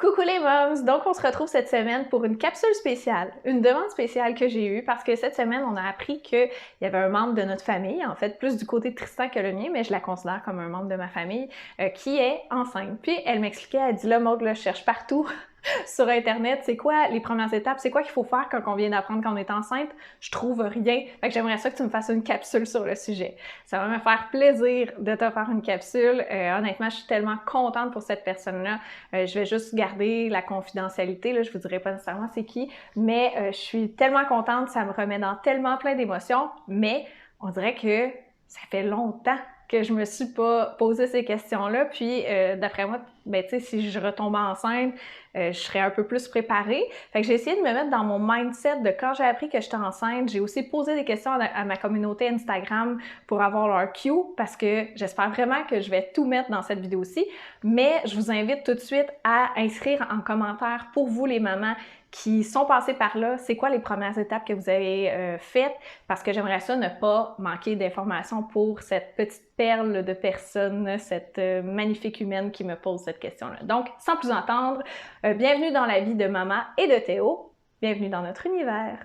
Coucou les moms! Donc on se retrouve cette semaine pour une capsule spéciale, une demande spéciale que j'ai eue parce que cette semaine on a appris qu'il y avait un membre de notre famille, en fait plus du côté de Tristan que le mien, mais je la considère comme un membre de ma famille, qui est enceinte. Puis elle m'expliquait, elle dit là Maud, là, je cherche partout sur internet, c'est quoi les premières étapes, c'est quoi qu'il faut faire quand on vient d'apprendre qu'on est enceinte, je trouve rien. Fait que j'aimerais ça que tu me fasses une capsule sur le sujet. Ça va me faire plaisir de te faire une capsule. Honnêtement, je suis tellement contente pour cette personne-là. Je vais juste garder la confidentialité, là, je vous dirai pas nécessairement c'est qui, mais je suis tellement contente, ça me remet dans tellement plein d'émotions, mais on dirait que ça fait longtemps que je me suis pas posé ces questions-là, puis d'après moi, ben tu sais, si je retombe enceinte, je serais un peu plus préparée. Fait que j'ai essayé de me mettre dans mon mindset de quand j'ai appris que j'étais enceinte. J'ai aussi posé des questions à ma communauté Instagram pour avoir leur cue, parce que j'espère vraiment que je vais tout mettre dans cette vidéo-ci. Mais je vous invite tout de suite à inscrire en commentaire pour vous les mamans qui sont passées par là, c'est quoi les premières étapes que vous avez faites, parce que j'aimerais ça ne pas manquer d'informations pour cette petite perle de personne, cette magnifique humaine qui me pose cette question-là. Donc, sans plus entendre, bienvenue dans la vie de maman et de Théo, bienvenue dans notre univers.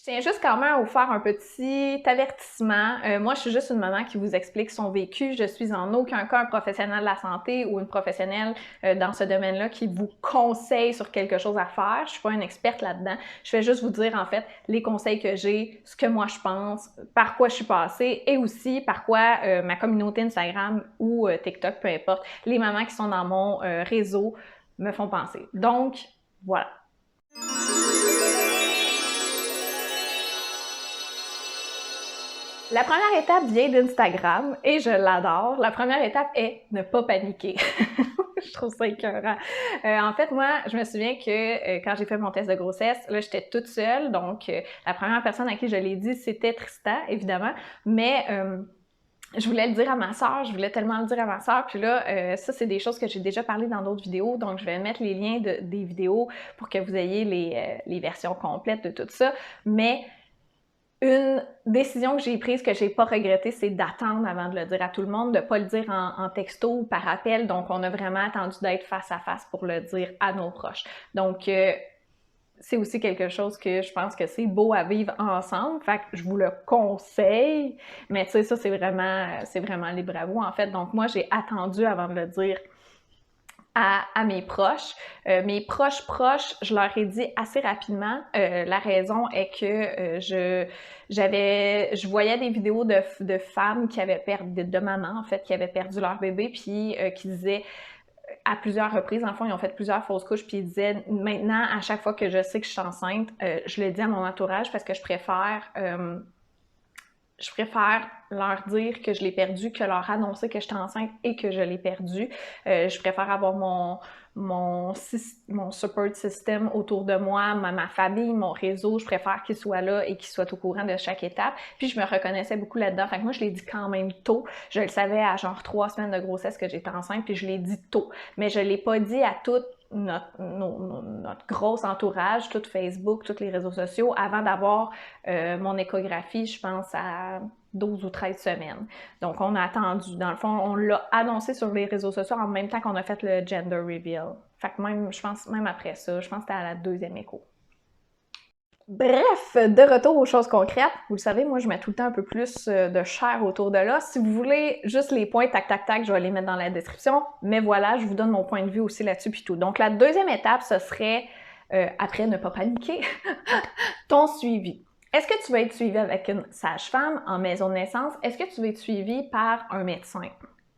Je tiens juste quand même à vous faire un petit avertissement. Moi, je suis juste une maman qui vous explique son vécu. Je suis en aucun cas un professionnel de la santé ou une professionnelle dans ce domaine-là qui vous conseille sur quelque chose à faire. Je suis pas une experte là-dedans. Je vais juste vous dire, en fait, les conseils que j'ai, ce que moi je pense, par quoi je suis passée et aussi par quoi ma communauté Instagram ou TikTok, peu importe, les mamans qui sont dans mon réseau me font penser. Donc, voilà. La première étape vient d'Instagram et je l'adore. La première étape est ne pas paniquer. Je trouve ça écœurant. En fait, moi, je me souviens que quand j'ai fait mon test de grossesse, là, j'étais toute seule. Donc, la première personne à qui je l'ai dit, c'était Tristan, évidemment. Mais je voulais le dire à ma sœur, je voulais tellement le dire à ma sœur. Puis là, ça, c'est des choses que j'ai déjà parlé dans d'autres vidéos. Donc, je vais mettre les liens des vidéos pour que vous ayez les versions complètes de tout ça. Mais une décision que j'ai prise, que j'ai pas regrettée, c'est d'attendre avant de le dire à tout le monde, de pas le dire en texto ou par appel. Donc, on a vraiment attendu d'être face à face pour le dire à nos proches. Donc, c'est aussi quelque chose que je pense que c'est beau à vivre ensemble. Fait que je vous le conseille. Mais tu sais, ça, c'est vraiment libre à vous, en fait. Donc, moi, j'ai attendu avant de le dire à mes proches. Mes proches, je leur ai dit assez rapidement. La raison est que je voyais des vidéos de femmes qui avaient perdu, de mamans en fait, qui avaient perdu leur bébé, puis qui disaient à plusieurs reprises, en fond, ils ont fait plusieurs fausses couches, puis ils disaient maintenant, à chaque fois que je sais que je suis enceinte, je le dis à mon entourage parce que je préfère leur dire que je l'ai perdu que leur annoncer que j'étais enceinte et que je l'ai perdu. Je préfère avoir mon support system autour de moi, ma famille, mon réseau. Je préfère qu'ils soient là et qu'ils soient au courant de chaque étape. Puis je me reconnaissais beaucoup là-dedans. Fait que moi, je l'ai dit quand même tôt. Je le savais à genre 3 semaines de grossesse que j'étais enceinte, puis je l'ai dit tôt. Mais je l'ai pas dit à toutes notre gros entourage, tout Facebook, tous les réseaux sociaux, avant d'avoir mon échographie, je pense à 12 ou 13 semaines. Donc, on a attendu. Dans le fond, on l'a annoncé sur les réseaux sociaux en même temps qu'on a fait le gender reveal. Fait que même, je pense, même après ça, je pense que c'était à la 2e écho. Bref, de retour aux choses concrètes. Vous le savez, moi, je mets tout le temps un peu plus de chair autour de là. Si vous voulez juste les points, tac, tac, tac, je vais les mettre dans la description. Mais voilà, je vous donne mon point de vue aussi là-dessus puis tout. Donc, la 2e étape, ce serait, après ne pas paniquer, ton suivi. Est-ce que tu vas être suivi avec une sage-femme en maison de naissance? Est-ce que tu vas être suivi par un médecin?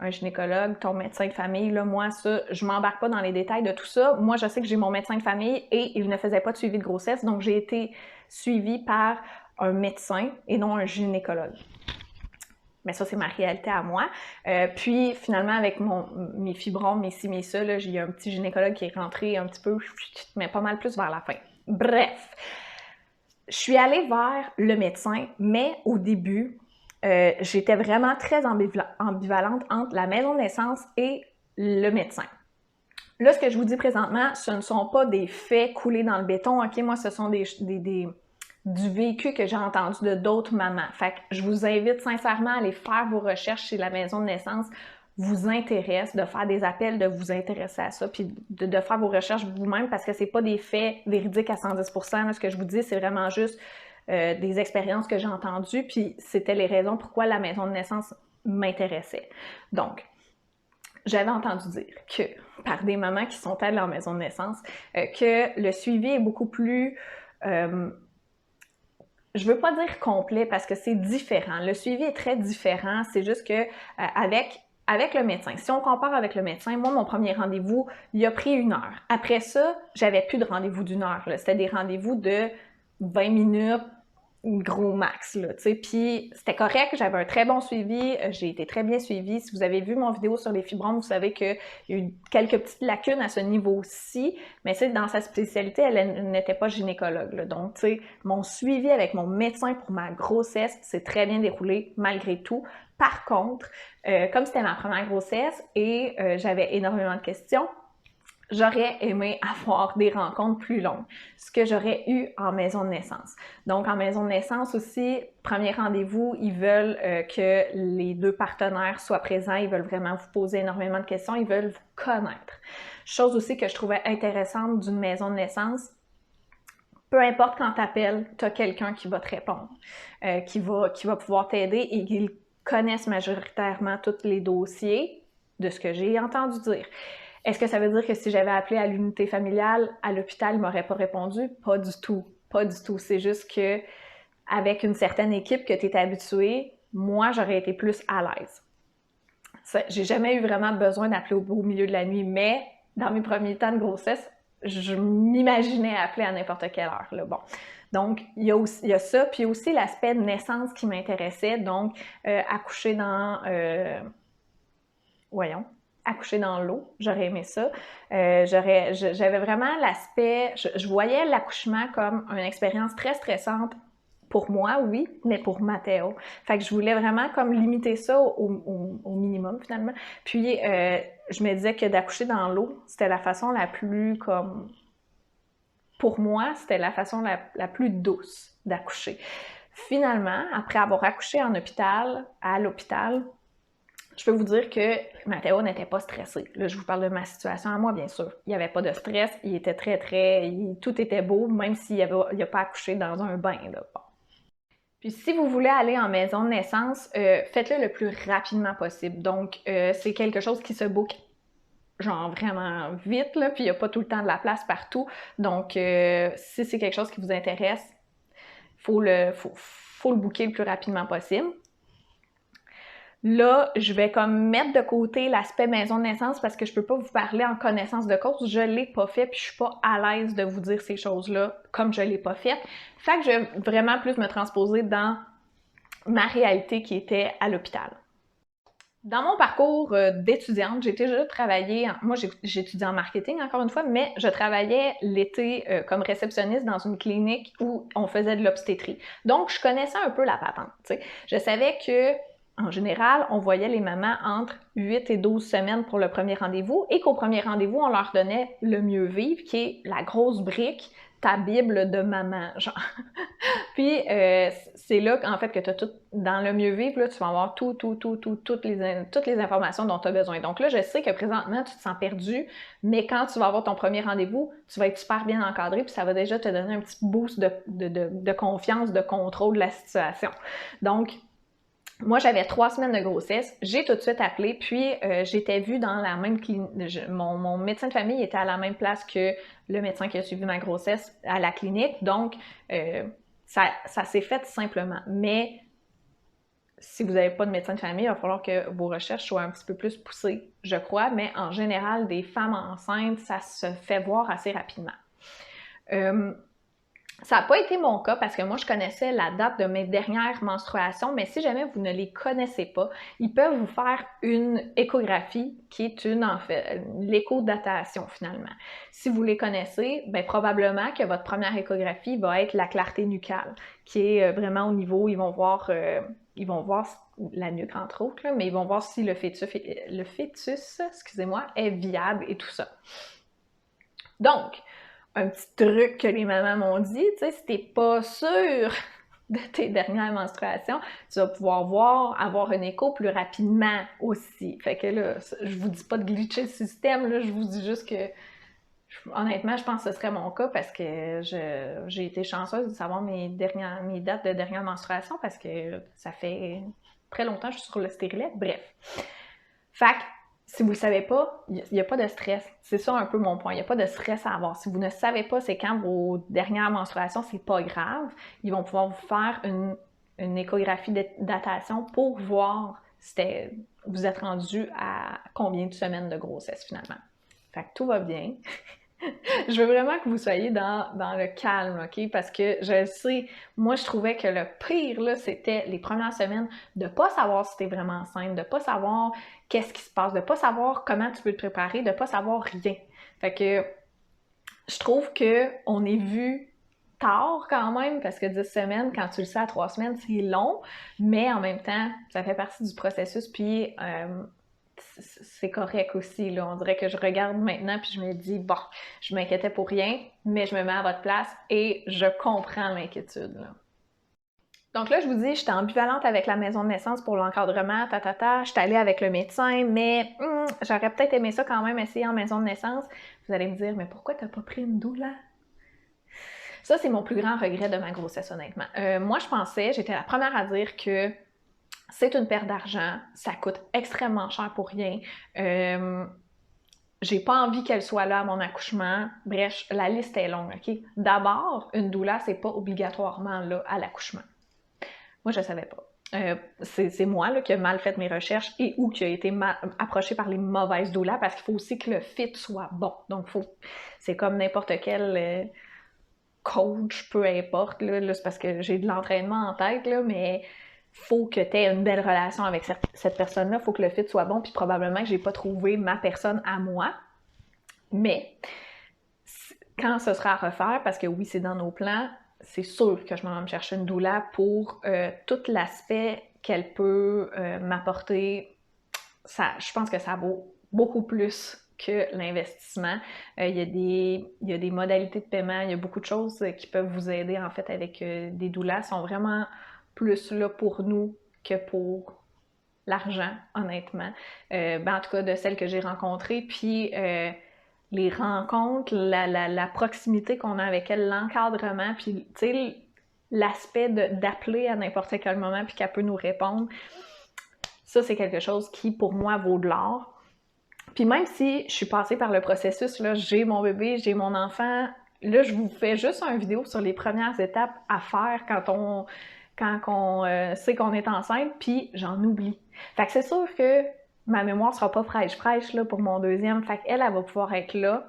Un gynécologue, ton médecin de famille, là, moi, ça, je m'embarque pas dans les détails de tout ça. Moi, je sais que j'ai mon médecin de famille et il ne faisait pas de suivi de grossesse, donc j'ai été suivie par un médecin et non un gynécologue. Mais ça, c'est ma réalité à moi. Puis, finalement, avec mes fibrons, mes ci, mes ça, là, j'ai un petit gynécologue qui est rentré un petit peu, mais pas mal plus vers la fin. Bref, je suis allée vers le médecin, mais au début, j'étais vraiment très ambivalente entre la maison de naissance et le médecin. Là, ce que je vous dis présentement, ce ne sont pas des faits coulés dans le béton, ok? Moi, ce sont du vécu que j'ai entendu de d'autres mamans. Fait que je vous invite sincèrement à aller faire vos recherches si la maison de naissance vous intéresse, de faire des appels, de vous intéresser à ça, puis de faire vos recherches vous-même, parce que c'est pas des faits véridiques à 110%. Là, ce que je vous dis, c'est vraiment juste des expériences que j'ai entendues, puis c'était les raisons pourquoi la maison de naissance m'intéressait. Donc, j'avais entendu dire que, par des mamans qui sont allées en maison de naissance, que le suivi est beaucoup plus... je veux pas dire complet parce que c'est différent. Le suivi est très différent. C'est juste que avec le médecin, si on compare avec le médecin, moi, mon premier rendez-vous, il a pris 1 heure. Après ça, j'avais plus de rendez-vous d'1 heure. C'était des rendez-vous de 20 minutes, gros max, là, tu sais. Puis c'était correct, j'avais un très bon suivi, j'ai été très bien suivie. Si vous avez vu mon vidéo sur les fibromes, vous savez qu'il y a eu quelques petites lacunes à ce niveau-ci, mais c'est dans sa spécialité, elle n'était pas gynécologue, là. Donc, tu sais, mon suivi avec mon médecin pour ma grossesse s'est très bien déroulé malgré tout. Par contre, comme c'était ma première grossesse et j'avais énormément de questions, j'aurais aimé avoir des rencontres plus longues, ce que j'aurais eu en maison de naissance. Donc, en maison de naissance aussi, premier rendez-vous, ils veulent que les 2 partenaires soient présents, ils veulent vraiment vous poser énormément de questions, ils veulent vous connaître. Chose aussi que je trouvais intéressante d'une maison de naissance, peu importe quand tu appelles, tu as quelqu'un qui va te répondre, qui va pouvoir t'aider et qu'ils connaissent majoritairement tous les dossiers de ce que j'ai entendu dire. Est-ce que ça veut dire que si j'avais appelé à l'unité familiale, à l'hôpital, ils m'auraient pas répondu? Pas du tout. Pas du tout. C'est juste que avec une certaine équipe que tu es habitué, moi, j'aurais été plus à l'aise. J'ai jamais eu vraiment besoin d'appeler au milieu de la nuit, mais dans mes premiers temps de grossesse, je m'imaginais appeler à n'importe quelle heure, là. Bon. Donc, il y a ça, puis aussi l'aspect de naissance qui m'intéressait, donc accoucher dans... accoucher dans l'eau, j'aurais aimé ça. J'avais vraiment l'aspect, je voyais l'accouchement comme une expérience très stressante pour moi, oui, mais pour Mathéo. Fait que je voulais vraiment comme limiter ça au minimum finalement. Puis je me disais que d'accoucher dans l'eau, c'était la façon la plus comme... Pour moi, c'était la façon la plus douce d'accoucher. Finalement, après avoir accouché à l'hôpital, je peux vous dire que Mathéo n'était pas stressé. Là, je vous parle de ma situation à moi, bien sûr. Il n'y avait pas de stress, il était tout était beau, même s'il n'a pas accouché dans un bain, là. Bon. Puis si vous voulez aller en maison de naissance, faites-le le plus rapidement possible. Donc, c'est quelque chose qui se book genre vraiment vite, là, puis il n'y a pas tout le temps de la place partout. Donc, si c'est quelque chose qui vous intéresse, faut le booker le plus rapidement possible. Là, je vais comme mettre de côté l'aspect maison de naissance parce que je peux pas vous parler en connaissance de cause. Je l'ai pas fait puis je suis pas à l'aise de vous dire ces choses-là comme je l'ai pas fait. Fait que je vais vraiment plus me transposer dans ma réalité qui était à l'hôpital. Dans mon parcours d'étudiante, j'ai déjà travaillé, moi j'étudie en marketing encore une fois, mais je travaillais l'été comme réceptionniste dans une clinique où on faisait de l'obstétrie. Donc, je connaissais un peu la patente, tu sais. Je savais que en général, on voyait les mamans entre 8 et 12 semaines pour le premier rendez-vous et qu'au premier rendez-vous, on leur donnait le mieux vivre, qui est la grosse brique, ta Bible de maman, genre. Puis, c'est là qu'en fait que tu as tout, dans le mieux vivre, là, tu vas avoir toutes les informations dont tu as besoin. Donc là, je sais que présentement, tu te sens perdu, mais quand tu vas avoir ton premier rendez-vous, tu vas être super bien encadré, puis ça va déjà te donner un petit boost de confiance, de contrôle de la situation. Donc, moi, j'avais 3 semaines de grossesse. J'ai tout de suite appelé, puis j'étais vue dans la même clinique. Mon médecin de famille était à la même place que le médecin qui a suivi ma grossesse à la clinique. Donc, ça s'est fait simplement. Mais si vous n'avez pas de médecin de famille, il va falloir que vos recherches soient un petit peu plus poussées, je crois. Mais en général, des femmes enceintes, ça se fait voir assez rapidement. Ça n'a pas été mon cas parce que moi, je connaissais la date de mes dernières menstruations, mais si jamais vous ne les connaissez pas, ils peuvent vous faire une échographie qui est en fait, l'écho-datation finalement. Si vous les connaissez, bien probablement que votre première échographie va être la clarté nucale, qui est vraiment au niveau, ils vont voir la nuque entre autres, là, mais ils vont voir si le fœtus, excusez-moi, est viable et tout ça. Donc, un petit truc que les mamans m'ont dit, tu sais, si t'es pas sûr de tes dernières menstruations, tu vas pouvoir avoir un écho plus rapidement aussi. Fait que là, je vous dis pas de glitcher le système, là, je vous dis juste que, honnêtement, je pense que ce serait mon cas parce que j'ai été chanceuse de savoir mes dates de dernière menstruation parce que ça fait très longtemps que je suis sur le stérilet. Bref. Fait que, si vous ne le savez pas, il n'y a pas de stress. C'est ça un peu mon point. Il n'y a pas de stress à avoir. Si vous ne savez pas c'est quand vos dernières menstruations, c'est pas grave. Ils vont pouvoir vous faire une échographie de datation pour voir si vous êtes rendu à combien de semaines de grossesse finalement. Fait que tout va bien. Je veux vraiment que vous soyez dans le calme, OK? Parce que je sais, moi, je trouvais que le pire, là, c'était les premières semaines de pas savoir si t'es vraiment enceinte, de pas savoir qu'est-ce qui se passe, de pas savoir comment tu peux te préparer, de pas savoir rien. Fait que je trouve qu'on est vu tard quand même, parce que 10 semaines, quand tu le sais à 3 semaines, c'est long, mais en même temps, ça fait partie du processus, puis c'est correct aussi, là. On dirait que je regarde maintenant puis je me dis, bon, je m'inquiétais pour rien, mais je me mets à votre place et je comprends l'inquiétude, là. Donc là, je vous dis, j'étais ambivalente avec la maison de naissance pour l'encadrement, j'étais allée avec le médecin, mais j'aurais peut-être aimé ça quand même essayer en maison de naissance. Vous allez me dire, mais pourquoi t'as pas pris une doula? Ça, c'est mon plus grand regret de ma grossesse, honnêtement. Moi, je pensais, j'étais la première à dire que c'est une perte d'argent, ça coûte extrêmement cher pour rien. J'ai pas envie qu'elle soit là à mon accouchement. Bref, la liste est longue, OK? D'abord, une doula, c'est pas obligatoirement là à l'accouchement. Moi, je savais pas. C'est moi là, qui ai mal fait mes recherches et ou qui a été approchée par les mauvaises doulas parce qu'il faut aussi que le fit soit bon. Donc, c'est comme n'importe quel coach, peu importe, là c'est parce que j'ai de l'entraînement en tête, là, mais faut que tu aies une belle relation avec cette personne-là, faut que le fit soit bon, puis probablement que j'ai pas trouvé ma personne à moi. Mais quand ce sera à refaire, parce que oui, c'est dans nos plans, c'est sûr que je vais me chercher une doula pour tout l'aspect qu'elle peut m'apporter. Je pense que ça vaut beaucoup plus que l'investissement. Il y a des modalités de paiement, il y a beaucoup de choses qui peuvent vous aider en fait avec des doulas. Ils sont vraiment plus là pour nous que pour l'argent, honnêtement. En tout cas, de celles que j'ai rencontrées. Puis les rencontres, la proximité qu'on a avec elle, l'encadrement, puis tu sais, l'aspect d'appeler à n'importe quel moment puis qu'elle peut nous répondre, ça, c'est quelque chose qui, pour moi, vaut de l'or. Puis même si je suis passée par le processus, là, j'ai mon bébé, j'ai mon enfant, là, je vous fais juste une vidéo sur les premières étapes à faire quand on sait qu'on est enceinte, puis j'en oublie. Fait que c'est sûr que ma mémoire sera pas fraîche là, pour mon deuxième, fait qu'elle, elle va pouvoir être là.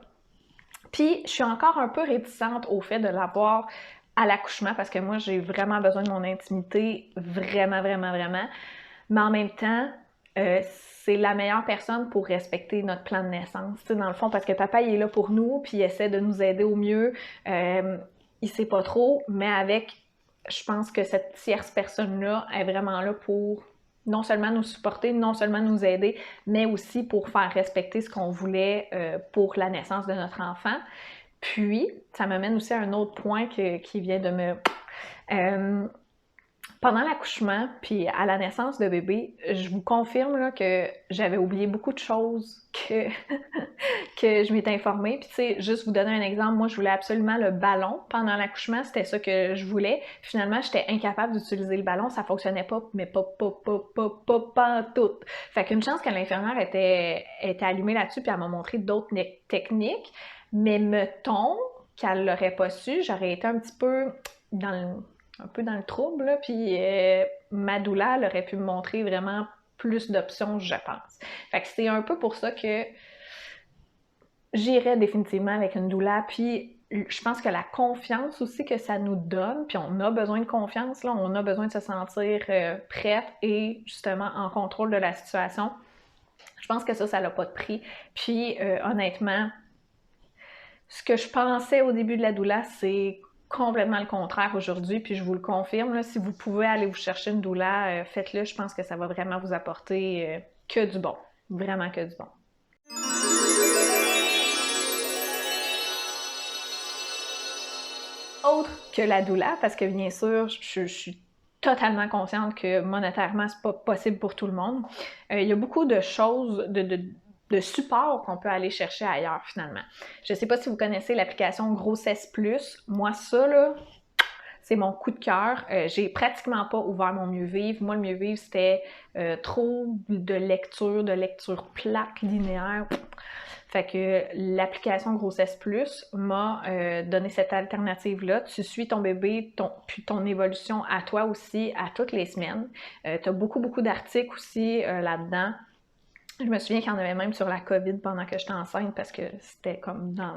Puis je suis encore un peu réticente au fait de l'avoir à l'accouchement, parce que moi, j'ai vraiment besoin de mon intimité, vraiment, vraiment, vraiment. Mais en même temps, c'est la meilleure personne pour respecter notre plan de naissance, tu sais, dans le fond, parce que papa, il est là pour nous, puis il essaie de nous aider au mieux. Il sait pas trop, mais je pense que cette tierce personne-là est vraiment là pour non seulement nous supporter, non seulement nous aider, mais aussi pour faire respecter ce qu'on voulait pour la naissance de notre enfant. Puis, ça m'amène aussi à un autre point qui vient de me... pendant l'accouchement, puis à la naissance de bébé, je vous confirme là, que j'avais oublié beaucoup de choses que, que je m'étais informée. Puis tu sais, juste vous donner un exemple, moi je voulais absolument le ballon pendant l'accouchement, c'était ça que je voulais. Finalement, j'étais incapable d'utiliser le ballon, ça fonctionnait pas, mais pas en tout. Fait qu'une chance que l'infirmière était allumée là-dessus, puis elle m'a montré d'autres techniques, mais mettons qu'elle l'aurait pas su, j'aurais été un petit peu dans le trouble, là, puis ma doula, elle aurait pu me montrer vraiment plus d'options, je pense. Fait que c'est un peu pour ça que j'irais définitivement avec une doula, puis je pense que la confiance aussi que ça nous donne, puis on a besoin de confiance, là, on a besoin de se sentir prête et justement en contrôle de la situation. Je pense que ça n'a pas de prix. Puis honnêtement, ce que je pensais au début de la doula, c'est complètement le contraire aujourd'hui, puis je vous le confirme, là, si vous pouvez aller vous chercher une doula, faites-le, je pense que ça va vraiment vous apporter que du bon, vraiment que du bon. Autre que la doula, parce que bien sûr, je suis totalement consciente que monétairement, c'est pas possible pour tout le monde. Il y a beaucoup de choses, de support qu'on peut aller chercher ailleurs finalement. Je sais pas si vous connaissez l'application Grossesse Plus. Moi, ça, là, c'est mon coup de cœur. J'ai pratiquement pas ouvert mon mieux vivre. Moi, le mieux vivre, c'était trop de lecture plate, linéaire. Fait que l'application Grossesse Plus m'a donné cette alternative-là. Tu suis ton bébé, puis ton évolution à toi aussi, à toutes les semaines. Tu as beaucoup d'articles aussi là-dedans. Je me souviens qu'il y en avait même sur la COVID pendant que j'étais enceinte parce que c'était comme dans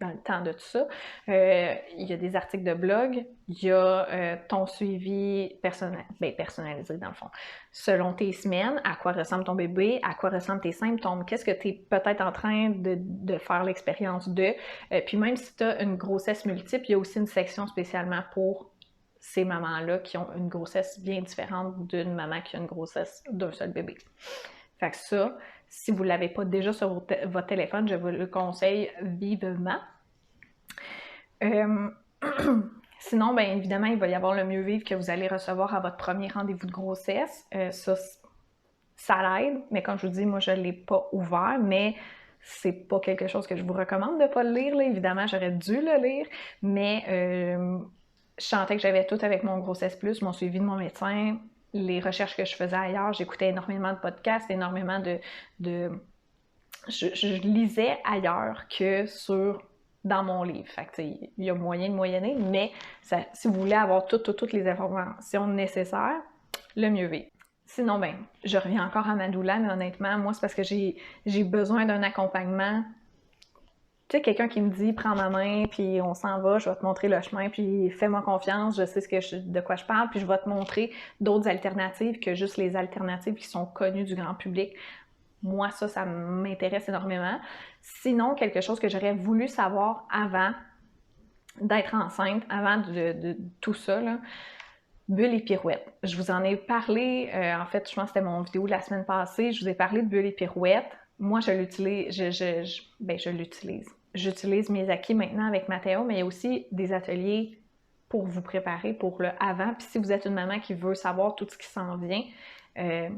le temps de tout ça. Il y a des articles de blog, il y a ton suivi personnalisé dans le fond. Selon tes semaines, à quoi ressemble ton bébé, à quoi ressemblent tes symptômes, qu'est-ce que tu es peut-être en train de faire l'expérience de. Puis même si tu as une grossesse multiple, il y a aussi une section spécialement pour ces mamans-là qui ont une grossesse bien différente d'une maman qui a une grossesse d'un seul bébé. Fait que ça, si vous ne l'avez pas déjà sur votre téléphone, je vous le conseille vivement. Sinon, bien évidemment, il va y avoir le mieux vivre que vous allez recevoir à votre premier rendez-vous de grossesse. Ça l'aide, mais comme je vous dis, moi, je ne l'ai pas ouvert, mais c'est pas quelque chose que je vous recommande de ne pas le lire. Là. Évidemment, j'aurais dû le lire, mais je sentais que j'avais tout avec mon Grossesse Plus, mon suivi de mon médecin, les recherches que je faisais ailleurs, j'écoutais énormément de podcasts, énormément je lisais ailleurs que dans mon livre. Fait que, il y a moyen de moyenner, mais si vous voulez avoir toutes les informations nécessaires, le mieux vivre. Sinon, ben, je reviens encore à ma doula, mais honnêtement, moi, c'est parce que j'ai besoin d'un accompagnement. Tu sais, quelqu'un qui me dit « prends ma main, puis on s'en va, je vais te montrer le chemin, puis fais-moi confiance, je sais de quoi je parle, puis je vais te montrer d'autres alternatives que juste les alternatives qui sont connues du grand public. » Moi, ça m'intéresse énormément. Sinon, quelque chose que j'aurais voulu savoir avant d'être enceinte, avant de tout ça, là, bulles et pirouettes. Je vous en ai parlé, en fait, je pense que c'était mon vidéo de la semaine passée, je vous ai parlé de bulles et pirouettes. Moi, je l'utilise, je l'utilise. J'utilise mes acquis maintenant avec Mathéo, mais il y a aussi des ateliers pour vous préparer pour le avant. Puis si vous êtes une maman qui veut savoir tout ce qui s'en vient, il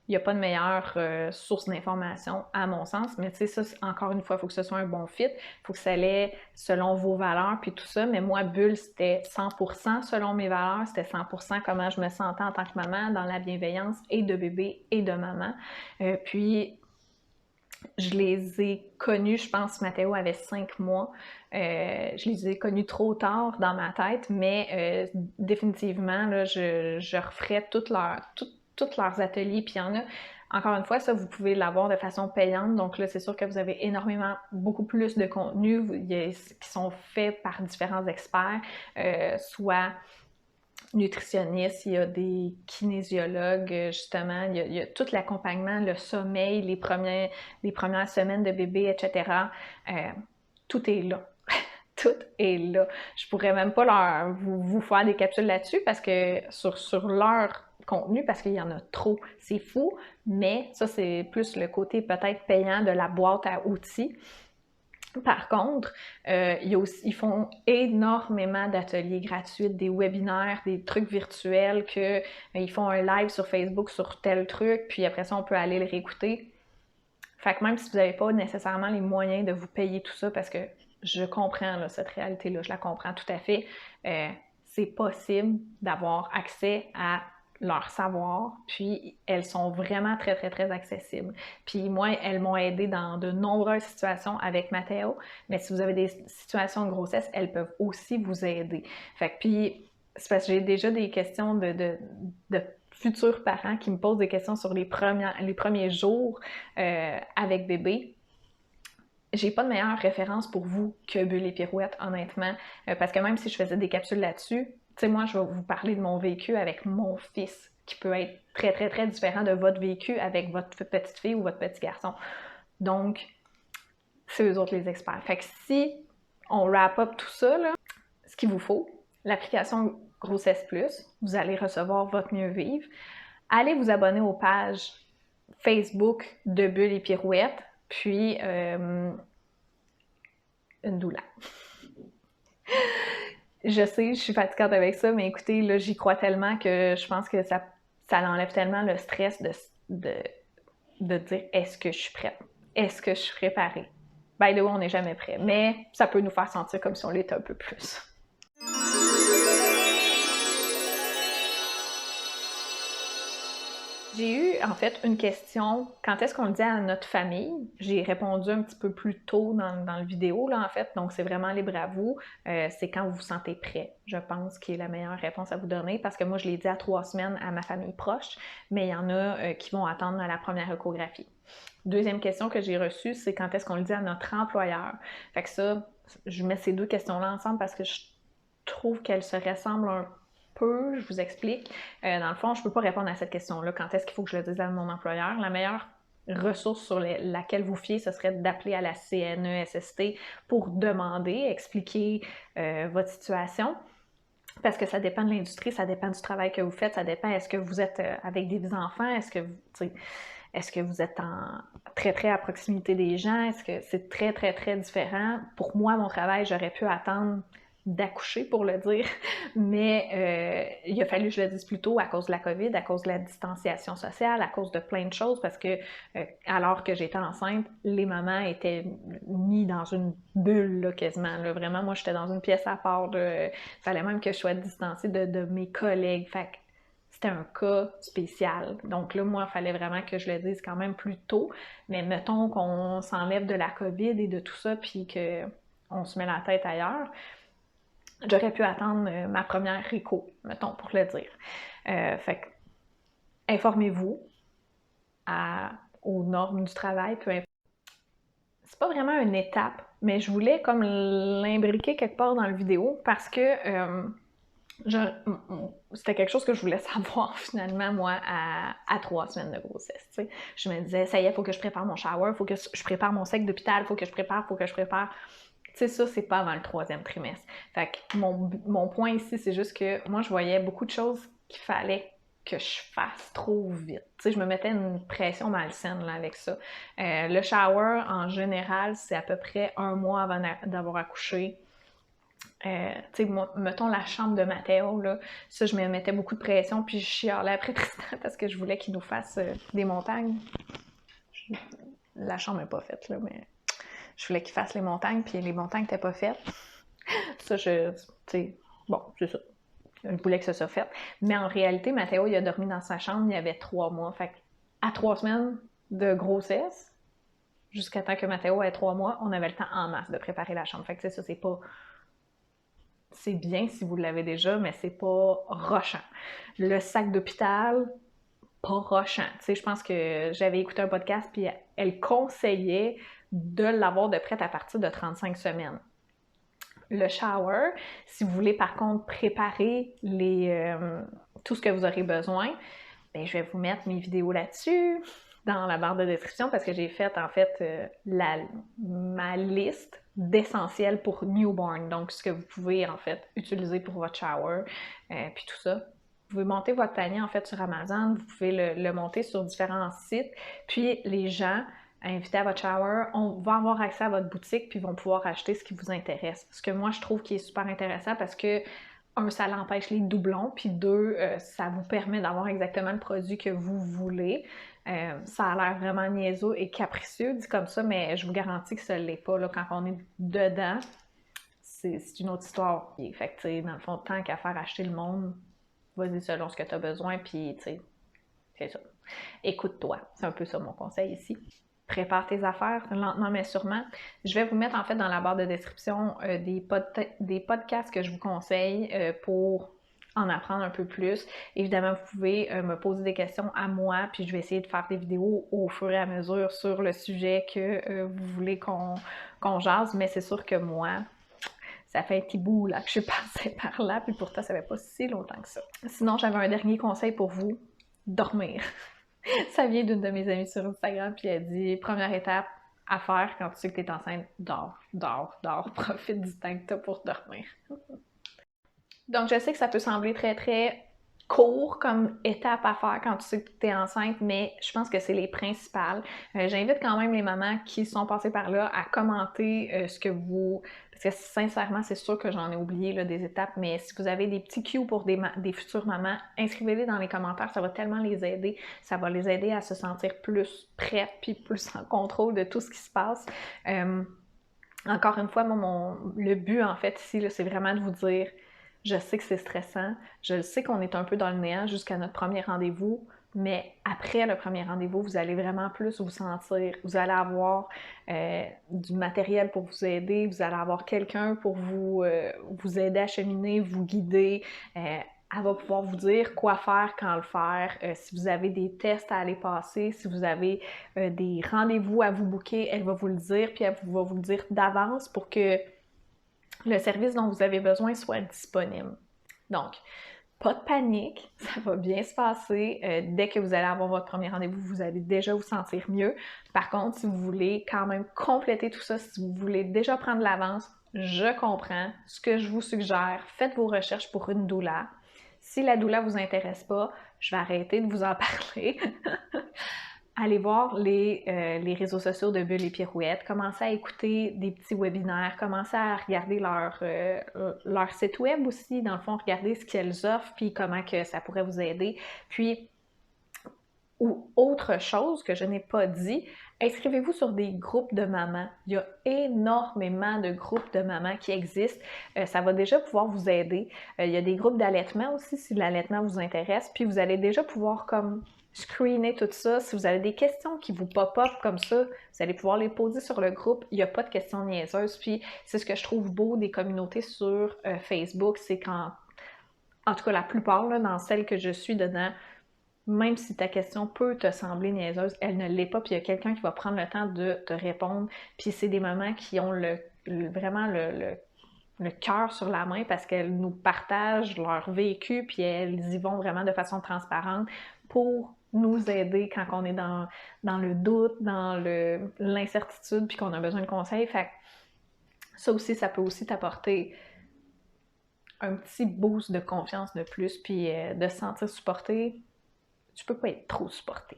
n'y a pas de meilleure source d'information, à mon sens. Mais tu sais, ça, encore une fois, il faut que ce soit un bon fit. Il faut que ça aille selon vos valeurs, puis tout ça. Mais moi, Bulle, c'était 100% selon mes valeurs. C'était 100% comment je me sentais en tant que maman, dans la bienveillance et de bébé et de maman. Puis, je les ai connus, je pense, Mathéo avait 5 mois. Je les ai connus trop tard dans ma tête, mais définitivement, là, je referais tous leurs ateliers. Puis il y en a, encore une fois, ça, vous pouvez l'avoir de façon payante. Donc là, c'est sûr que vous avez beaucoup plus de contenu qui sont faits par différents experts, soit nutritionnistes, il y a des kinésiologues, justement, il y a tout l'accompagnement, le sommeil, les premières semaines de bébé, etc. Tout est là. Tout est là. Je pourrais même pas vous faire des capsules là-dessus parce que sur leur contenu, parce qu'il y en a trop. C'est fou, mais ça, c'est plus le côté peut-être payant de la boîte à outils. Par contre, ils font énormément d'ateliers gratuits, des webinaires, des trucs virtuels, ils font un live sur Facebook sur tel truc, puis après ça, on peut aller le réécouter. Fait que même si vous n'avez pas nécessairement les moyens de vous payer tout ça, parce que je comprends là, cette réalité-là, je la comprends tout à fait, c'est possible d'avoir accès à leur savoir, puis elles sont vraiment très, très, très accessibles. Puis moi, elles m'ont aidée dans de nombreuses situations avec Mathéo, mais si vous avez des situations de grossesse, elles peuvent aussi vous aider. Fait que puis, c'est parce que j'ai déjà des questions de futurs parents qui me posent des questions sur les premiers jours avec bébé. j'ai pas de meilleure référence pour vous que Bulle et Pirouette, honnêtement, parce que même si je faisais des capsules là-dessus, tu sais, moi, je vais vous parler de mon vécu avec mon fils, qui peut être très, très, très différent de votre vécu avec votre petite fille ou votre petit garçon. Donc, c'est eux autres les experts. Fait que si on wrap up tout ça, là, ce qu'il vous faut, l'application Grossesse Plus, vous allez recevoir votre mieux vivre. Allez vous abonner aux pages Facebook de Bulle et Pirouette, puis une doula. Je sais, je suis fatigante avec ça, mais écoutez, là, j'y crois tellement que je pense que ça enlève tellement le stress de dire est-ce que je suis prête? Est-ce que je suis préparée? By the way, on n'est jamais prêt, mais ça peut nous faire sentir comme si on l'était un peu plus. J'ai eu, en fait, une question, quand est-ce qu'on le dit à notre famille? J'ai répondu un petit peu plus tôt dans le vidéo, là, en fait, donc c'est vraiment libre à vous. C'est quand vous vous sentez prêt, je pense, qui est la meilleure réponse à vous donner, parce que moi, je l'ai dit à 3 semaines à ma famille proche, mais il y en a qui vont attendre à la première échographie. Deuxième question que j'ai reçue, c'est quand est-ce qu'on le dit à notre employeur? Fait que ça, je mets ces deux questions-là ensemble parce que je trouve qu'elles se ressemblent un peu, je vous explique. Dans le fond, je ne peux pas répondre à cette question-là. Quand est-ce qu'il faut que je le dise à mon employeur? La meilleure ressource sur laquelle vous fiez, ce serait d'appeler à la CNESST pour demander, expliquer votre situation. Parce que ça dépend de l'industrie, ça dépend du travail que vous faites, ça dépend, est-ce que vous êtes avec des enfants, est-ce que vous êtes très, très à proximité des gens, est-ce que c'est très, très, très différent? Pour moi, mon travail, j'aurais pu attendre d'accoucher, pour le dire, mais il a fallu que je le dise plus tôt à cause de la COVID, à cause de la distanciation sociale, à cause de plein de choses, parce que alors que j'étais enceinte, les mamans étaient mis dans une bulle, là, quasiment. Là. Vraiment, moi, j'étais dans une pièce à part. Il fallait même que je sois distancée de mes collègues. Fait que c'était un cas spécial. Donc là, moi, il fallait vraiment que je le dise quand même plus tôt. Mais mettons qu'on s'enlève de la COVID et de tout ça, puis qu'on se met la tête ailleurs. J'aurais pu attendre ma première écho, mettons, pour le dire. Fait que, informez-vous aux normes du travail, peu importe. C'est pas vraiment une étape, mais je voulais comme l'imbriquer quelque part dans la vidéo parce que c'était quelque chose que je voulais savoir finalement, moi, à 3 semaines de grossesse. T'sais. Je me disais, ça y est, il faut que je prépare mon shower, il faut que je prépare mon sac d'hôpital, il faut que je prépare. Tu sais, ça, c'est pas avant le 3e trimestre. Fait que mon point ici, c'est juste que moi, je voyais beaucoup de choses qu'il fallait que je fasse trop vite. Tu sais, je me mettais une pression malsaine là, avec ça. Le shower, en général, c'est à peu près 1 mois avant d'avoir accouché. Tu sais, mettons la chambre de Mathéo, là, ça, je me mettais beaucoup de pression, puis je chialais après Tristan parce que je voulais qu'il nous fasse des montagnes. La chambre n'est pas faite, là, mais je voulais qu'il fasse les montagnes, puis les montagnes n'étaient pas faites. Ça, tu sais, bon, c'est ça. Je voulais que ça soit fait. Mais en réalité, Mathéo, il a dormi dans sa chambre, il y avait 3 mois. Fait à 3 semaines de grossesse, jusqu'à temps que Mathéo ait 3 mois, on avait le temps en masse de préparer la chambre. Fait que ça, c'est pas... C'est bien si vous l'avez déjà, mais c'est pas rochant. Le sac d'hôpital, pas rochant. Tu sais, je pense que j'avais écouté un podcast, puis elle conseillait de l'avoir de prête à partir de 35 semaines. Le shower, si vous voulez par contre préparer tout ce que vous aurez besoin, bien, je vais vous mettre mes vidéos là-dessus dans la barre de description parce que j'ai fait en fait ma liste d'essentiels pour newborn, donc ce que vous pouvez en fait utiliser pour votre shower, puis tout ça. Vous pouvez monter votre panier en fait sur Amazon, vous pouvez le monter sur différents sites, puis les gens invités à votre shower, on va avoir accès à votre boutique puis vont pouvoir acheter ce qui vous intéresse. Ce que moi je trouve qui est super intéressant parce que ça l'empêche les doublons, puis 2, ça vous permet d'avoir exactement le produit que vous voulez. Ça a l'air vraiment niaiseux et capricieux, dit comme ça, mais je vous garantis que ça ne l'est pas. Là, quand on est dedans, c'est une autre histoire. Fait que, tu sais, dans le fond, tant qu'à faire acheter le monde, vas-y selon ce que tu as besoin, puis, tu sais, c'est ça. Écoute-toi. C'est un peu ça mon conseil ici. Prépare tes affaires lentement mais sûrement. Je vais vous mettre en fait dans la barre de description des podcasts que je vous conseille pour en apprendre un peu plus. Évidemment, vous pouvez me poser des questions à moi, puis je vais essayer de faire des vidéos au fur et à mesure sur le sujet que vous voulez qu'on jase, mais c'est sûr que moi, ça fait un petit bout là, que je suis passée par là, puis pourtant ça fait pas si longtemps que ça. Sinon, j'avais un dernier conseil pour vous, dormir. Ça vient d'une de mes amies sur Instagram, puis elle dit, première étape à faire quand tu sais que tu es enceinte, dors, dors, dors, profite du temps que tu as pour dormir. Donc, je sais que ça peut sembler très, très court comme étape à faire quand tu sais que tu es enceinte, mais je pense que c'est les principales. J'invite quand même les mamans qui sont passées par là à commenter ce que vous... Parce que sincèrement, c'est sûr que j'en ai oublié là, des étapes, mais si vous avez des petits cues pour des futures mamans, inscrivez-les dans les commentaires, ça va tellement les aider. Ça va les aider à se sentir plus prêtes puis plus en contrôle de tout ce qui se passe. Encore une fois, moi, le but en fait ici, c'est vraiment de vous dire... Je sais que c'est stressant, je sais qu'on est un peu dans le néant jusqu'à notre premier rendez-vous, mais après le premier rendez-vous, vous allez vraiment plus vous sentir, vous allez avoir du matériel pour vous aider, vous allez avoir quelqu'un pour vous aider à cheminer, vous guider. Elle va pouvoir vous dire quoi faire, quand le faire, si vous avez des tests à aller passer, si vous avez des rendez-vous à vous booker, elle va vous le dire, puis elle va vous le dire d'avance pour que le service dont vous avez besoin soit disponible. Donc, pas de panique, ça va bien se passer. Dès que vous allez avoir votre premier rendez-vous, vous allez déjà vous sentir mieux. Par contre, si vous voulez quand même compléter tout ça, si vous voulez déjà prendre l'avance, je comprends. Ce que je vous suggère, faites vos recherches pour une doula. Si la doula ne vous intéresse pas, je vais arrêter de vous en parler. Allez voir les réseaux sociaux de Bulles et Pirouettes, commencez à écouter des petits webinaires, commencez à regarder leur site web aussi, dans le fond, regardez ce qu'elles offrent, puis comment que ça pourrait vous aider. Puis, ou autre chose que je n'ai pas dit, inscrivez-vous sur des groupes de mamans. Il y a énormément de groupes de mamans qui existent. Ça va déjà pouvoir vous aider. Il y a des groupes d'allaitement aussi, si l'allaitement vous intéresse, puis vous allez déjà pouvoir comme screener tout ça. Si vous avez des questions qui vous pop-up comme ça, vous allez pouvoir les poser sur le groupe. Il n'y a pas de questions niaiseuses. Puis c'est ce que je trouve beau des communautés sur Facebook, c'est quand, en tout cas la plupart, là, dans celles que je suis dedans, même si ta question peut te sembler niaiseuse, elle ne l'est pas, puis il y a quelqu'un qui va prendre le temps de te répondre. Puis c'est des mamans qui ont vraiment le cœur sur la main parce qu'elles nous partagent leur vécu, puis elles y vont vraiment de façon transparente pour nous aider quand on est dans le doute, dans l'incertitude, puis qu'on a besoin de conseils. Fait que ça aussi, ça peut aussi t'apporter un petit boost de confiance de plus, puis de se sentir supporté. Tu peux pas être trop supporté.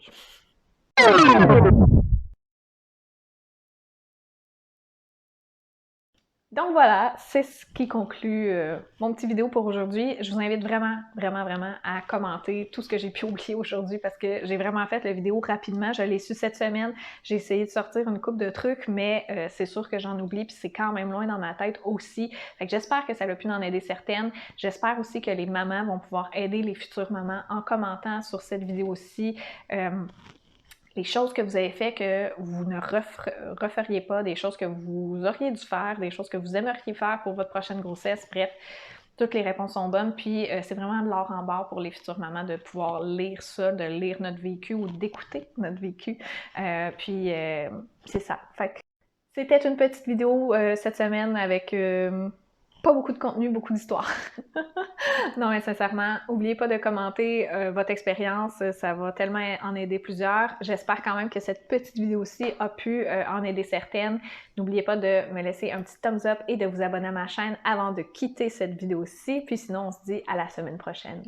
Donc voilà, c'est ce qui conclut mon petit vidéo pour aujourd'hui. Je vous invite vraiment, vraiment, vraiment à commenter tout ce que j'ai pu oublier aujourd'hui parce que j'ai vraiment fait la vidéo rapidement. Je l'ai su cette semaine. J'ai essayé de sortir une couple de trucs, mais c'est sûr que j'en oublie puis c'est quand même loin dans ma tête aussi. Fait que j'espère que ça a pu en aider certaines. J'espère aussi que les mamans vont pouvoir aider les futures mamans en commentant sur cette vidéo-ci. Les choses que vous avez fait que vous ne referiez pas, des choses que vous auriez dû faire, des choses que vous aimeriez faire pour votre prochaine grossesse, bref, toutes les réponses sont bonnes, puis c'est vraiment de l'or en barre pour les futures mamans de pouvoir lire ça, de lire notre vécu ou d'écouter notre vécu, puis c'est ça. Fait que c'était une petite vidéo cette semaine avec pas beaucoup de contenu, beaucoup d'histoires. Non, mais sincèrement, n'oubliez pas de commenter votre expérience, ça va tellement en aider plusieurs. J'espère quand même que cette petite vidéo-ci a pu en aider certaines. N'oubliez pas de me laisser un petit thumbs up et de vous abonner à ma chaîne avant de quitter cette vidéo-ci. Puis sinon, on se dit à la semaine prochaine.